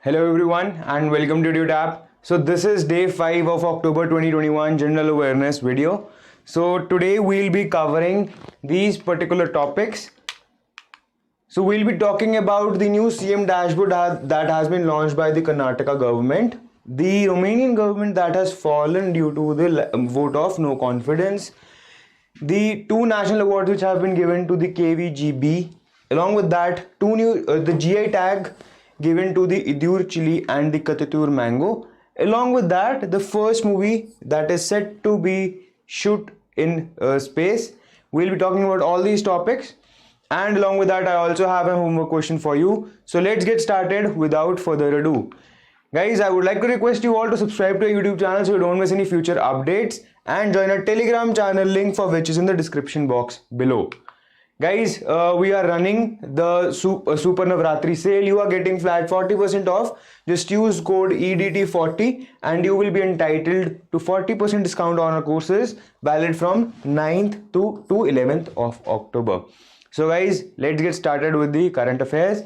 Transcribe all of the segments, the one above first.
Hello everyone and welcome to DudeApp. So this is day 5 of October 2021 general awareness video. So today we'll be covering these particular topics. So we'll be talking about the new CM dashboard that has been launched by the Karnataka government, the Romanian government that has fallen due to the vote of no confidence, the two national awards which have been given to the KVGB, along with that the GI tag given to the Idur chili and the Katatur mango. Along with that, the first movie that is set to be shoot in space. We'll be talking about all these topics, and along with that I also have a homework question for you. So let's get started without further ado. Guys, I would like to request you all to subscribe to our YouTube channel so you don't miss any future updates, and join our Telegram channel, link for which is in the description box below. Guys, we are running the Super Navratri sale. You are getting flat 40% off. Just use code EDT40 and you will be entitled to 40% discount on our courses, valid from 9th to 11th of October. So guys, let's get started with the current affairs.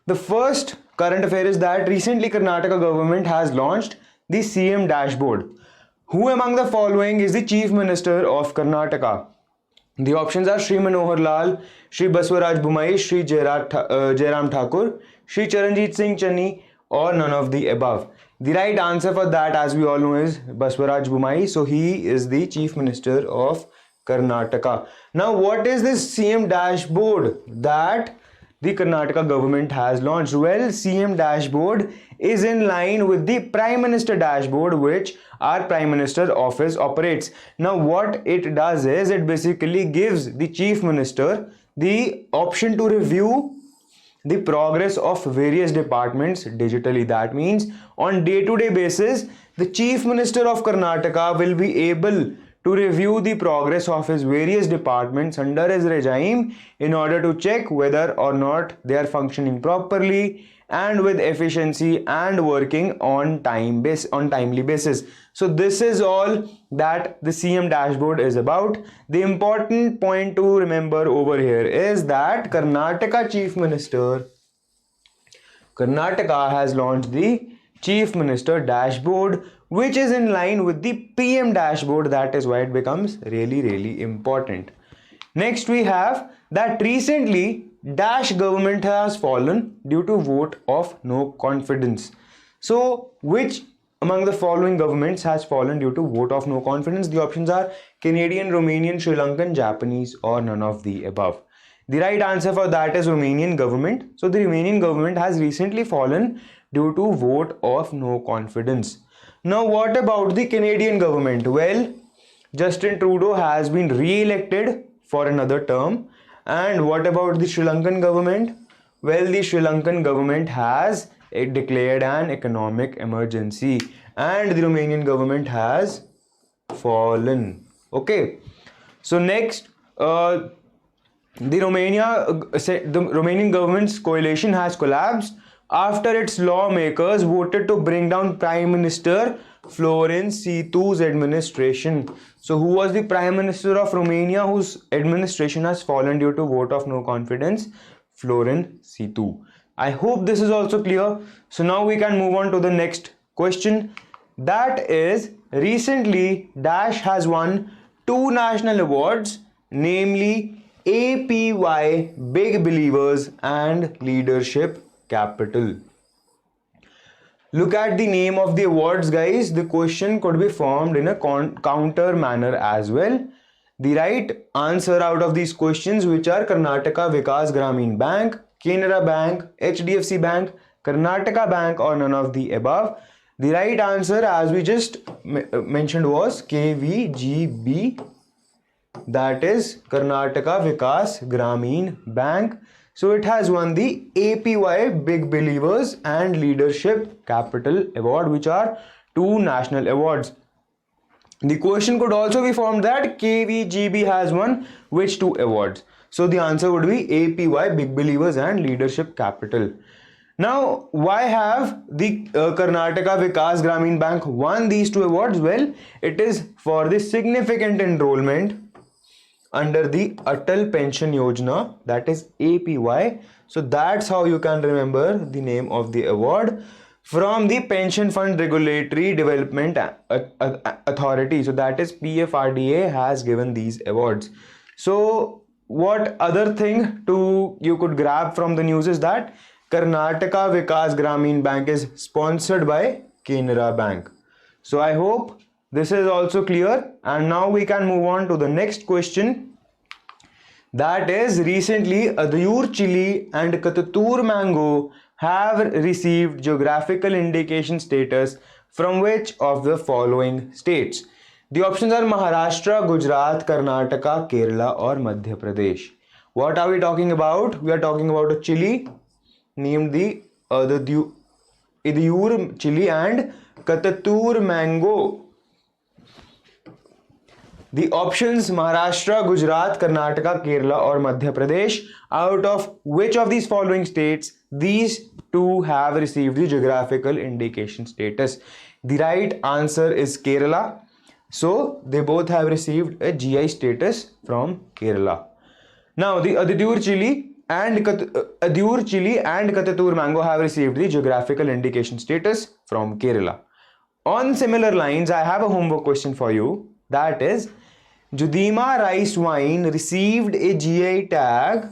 The first current affair is that recently Karnataka government has launched the CM dashboard. Who among the following is the Chief Minister of Karnataka? The options are Shri Manohar Lal, Shri Baswaraj Bumai, Shri Jairam Thakur, Shri Charanjit Singh Channi, or none of the above. The right answer for that, as we all know, is Baswaraj Bumai. So he is the Chief Minister of Karnataka. Now, what is this CM dashboard that the Karnataka government has launched? Well, CM dashboard is in line with the Prime Minister dashboard, which our Prime Minister office operates. Now what it does is it basically gives the Chief Minister the option to review the progress of various departments digitally. That means on day-to-day basis, the Chief Minister of Karnataka will be able to review the progress of his various departments under his regime in order to check whether or not they are functioning properly and with efficiency and working on timely basis. So this is all that the CM dashboard is about. The important point to remember over here is that Karnataka has launched the Chief Minister dashboard, which is in line with the PM dashboard. That is why it becomes really important. Next we have that recently Dash government has fallen due to vote of no confidence. So which among the following governments has fallen due to vote of no confidence? The options are Canadian, Romanian, Sri Lankan, Japanese, or none of the above. The right answer for that is Romanian government. So the Romanian government has recently fallen due to vote of no confidence. Now what about the Canadian government? Well, Justin Trudeau has been re-elected for another term. And what about the Sri Lankan government? Well, the Sri Lankan government has declared an economic emergency, and the Romanian government has fallen. Okay, so next, the Romanian government's coalition has collapsed after its lawmakers voted to bring down Prime Minister Florin Citu's administration. So who was the Prime Minister of Romania whose administration has fallen due to vote of no confidence? Florin Citu. I hope this is also clear. So now we can move on to the next question. That is, recently Dash has won two national awards, namely APY Big Believers and Leadership Capital. Look at the name of the awards, guys. The question could be formed in a counter manner as well. The right answer out of these questions, which are Karnataka Vikas Gramin Bank, Canara Bank, HDFC Bank, Karnataka Bank, or none of the above. The right answer, as we just mentioned, was KVGB. That is Karnataka Vikas Gramin Bank. So it has won the APY Big Believers and Leadership Capital Award, which are two national awards. The question could also be formed that KVGB has won which two awards. So the answer would be APY Big Believers and Leadership Capital. Now, why have the Karnataka Vikas Gramin Bank won these two awards? Well, it is for the significant enrollment under the Atal Pension Yojana, that is APY. So that's how you can remember the name of the award. from the Pension Fund Regulatory Development Authority. So that is PFRDA has given these awards. So what other thing you could grab from the news is that Karnataka Vikas Gramin Bank is sponsored by Canara Bank. So I hope this is also clear, and now we can move on to the next question. That is, recently Adayur chili and Katatur mango have received geographical indication status from which of the following states? The options are Maharashtra, Gujarat, Karnataka, Kerala or Madhya Pradesh. What are we talking about? We are talking about a chili named the Adayur chili and Katatur mango. The options Maharashtra, Gujarat, Karnataka, Kerala or Madhya Pradesh. Out of which of these following states these two have received the geographical indication status? The right answer is Kerala. So they both have received a GI status from Kerala. Now the Adayur chili and Katatur mango have received the geographical indication status from Kerala. On similar lines, I have a homework question for you. That is, Judima rice wine received a GI tag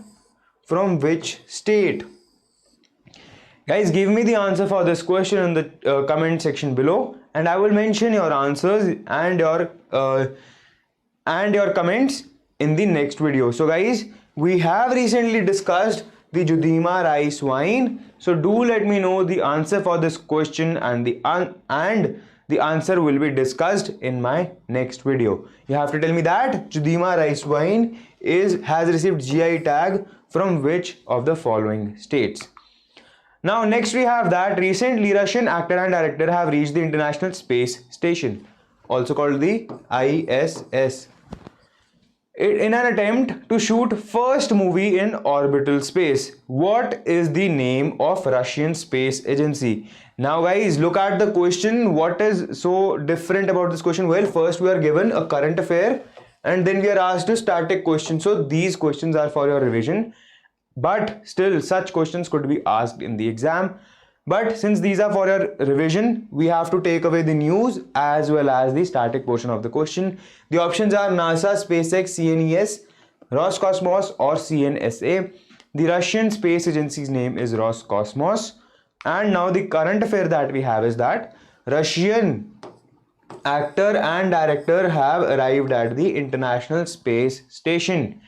from which state? Guys, give me the answer for this question in the comment section below, and I will mention your answers and your comments in the next video. So guys, we have recently discussed the Judima rice wine. So do let me know the answer for this question, and the answer will be discussed in my next video. You have to tell me that Judima rice wine has received GI tag from which of the following states. Now next we have that recently Russian actor and director have reached the International Space Station, also called the ISS, in an attempt to shoot first movie in orbital space. What is the name of Russian space agency? Now guys, look at the question. What is so different about this question? Well, first we are given a current affair and then we are asked a static question. So these questions are for your revision, but still such questions could be asked in the exam. But since these are for your revision, we have to take away the news as well as the static portion of the question. The options are NASA, SpaceX, CNES, Roscosmos or CNSA. The Russian space agency's name is Roscosmos. And now the current affair that we have is that Russian actor and director have arrived at the International Space Station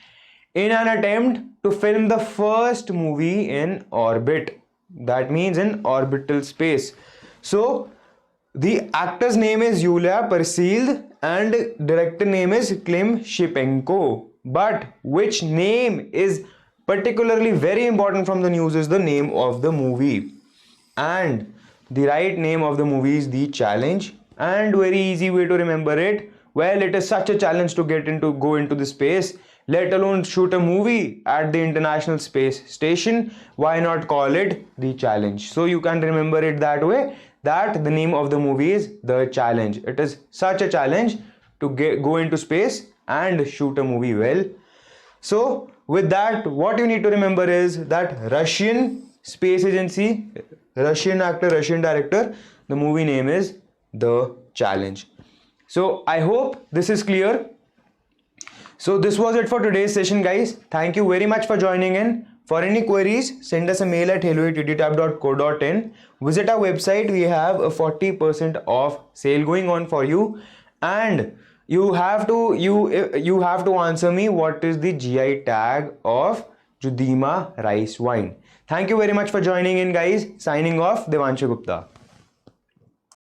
in an attempt to film the first movie in orbit. That means in orbital space. So the actor's name is Yulia Persild and director name is Klim Shipenko. But which name is particularly very important from the news is the name of the movie. And the right name of the movie is The Challenge. And very easy way to remember it. Well, it is such a challenge to go into the space, let alone shoot a movie at the International Space Station. Why not call it The Challenge? So you can remember it that way, that the name of the movie is The Challenge. It is such a challenge to go into space and shoot a movie well. So with that, what you need to remember is that Russian space agency, Russian actor, Russian director, the movie name is The Challenge. So I hope this is clear. So this was it for today's session, guys. Thank you very much for joining in. For any queries, send us a mail at hello@tudytab.co.in. Visit our website. We have a 40% off sale going on for you, and you have to answer me what is the GI tag of Judima rice wine. Thank you very much for joining in, guys. Signing off, Devanshu Gupta.